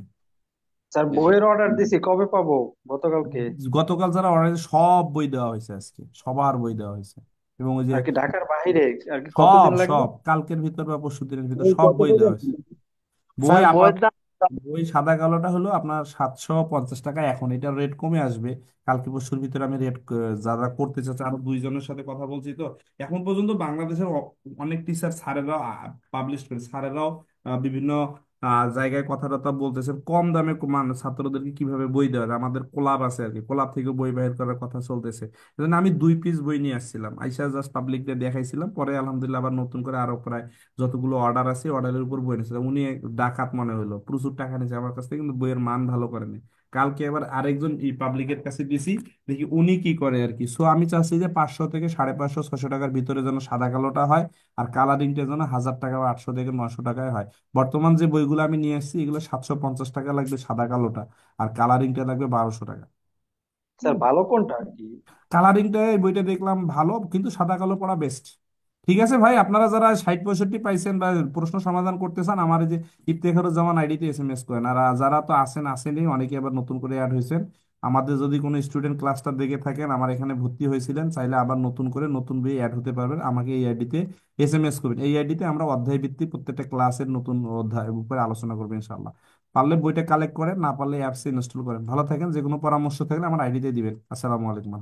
G: স্যার বইয়ের অর্ডার দিছি, কবে পাবো? গতকালকে।
A: গতকাল যারা অর্ডার, সব বই দেওয়া হয়েছে আজকে, সবার বই দেওয়া হয়েছে। এবং ওই যে
G: আর কি ঢাকার বাইরে? আর কি
A: সব
G: কতদিন লাগবে?
A: সব কালকের ভিতর বা পরশু দিনের ভিতর
G: বই
A: সব
G: কত
A: বই
G: করে?
A: দেওয়া হয়েছে। বই
G: স্যার
A: আপাত
G: বইয়ের দাম?
A: বই সাদা কালোটা হলো আপনার 750 টাকা, এখন এটা রেট কমে আসবে কালকে পরশুর ভিতরে। আমি রেট যারা করতে চাচ্ছে, আরো 2 জনের সাথে কথা বলছি তো। এখন পর্যন্ত বাংলাদেশের অনেক টিচার স্যারেরাও পাবলিশ করে, স্যারেরাও বিভিন্ন জায়গায় কথা টথা বলতেছে কম দামে মানে ছাত্রদেরকে কিভাবে বই দেওয়া যায়। আমাদের কোলাব আছে আর কি, কোলাব থেকে বই বাইর করার কথা চলতেছে। এজন্য আমি 2 পিস বই নিয়ে আসছিলাম, আইসা জাস্ট পাবলিকদের দেখাইছিলাম, পরে আলহামদুলিল্লাহ আবার নতুন করে আরো প্রায় যতগুলো অর্ডার আছে অর্ডারের উপর বই নিয়েছে। উনি ডাকাত মনে হলো, প্রচুর টাকা নিয়েছে আমার কাছ থেকে, কিন্তু বইয়ের মান ভালো করেনি। কালকে আবার আরেকজন পাবলিকের কাছে দিছি, দেখি উনি কি করে আর কি। সো আমি চাচ্ছি যে 500 থেকে 550 600 টাকার ভিতরে যেন সাদা কালোটা হয়, আর কালারিংটা যেন 1000 টাকা বা 800 থেকে 900 টাকায় হয়। বর্তমান যে বইগুলো আমি নিয়ে আসছি এগুলো 750 টাকা লাগবে সাদা কালোটা, আর কালারিংটা লাগবে 1200 টাকা।
G: স্যার ভালো কোনটা আর কি?
A: কালারিংটা এই বইটা দেখলাম ভালো, কিন্তু সাদা কালো পড়া বেস্ট। ঠিক আছে ভাই, আপনারা যারা 60 65 পাইছেন বা প্রশ্ন সমাধান করতে চান, আমার এই যে ইফতেখারুজ্জামান আইডিতে এসএমএস করেন। আর যারা তো আছেন আসেনি, অনেকে আবার নতুন করে অ্যাড হয়েছেন, আমাদের যদি কোনো স্টুডেন্ট ক্লাসটা দেখে থাকেন, আমার এখানে ভর্তি হয়েছিলেন, চাইলে আবার নতুন করে নতুন বই অ্যাড হতে পারবেন, আমাকে এই আইডিতে এসএমএস করবেন। এই আইডিতে আমরা অধ্যায় ভিত্তিক প্রত্যেকটা ক্লাসের নতুন অধ্যায় উপরে আলোচনা করবো ইনশাআল্লাহ। পারলে বইটা কালেক্ট করেন, না পারলে অ্যাপস ইনস্টল করেন। ভালো থাকেন, যে কোনো পরামর্শ থাকলে আমার আইডিতে দিবেন। আসসালামু আলাইকুম।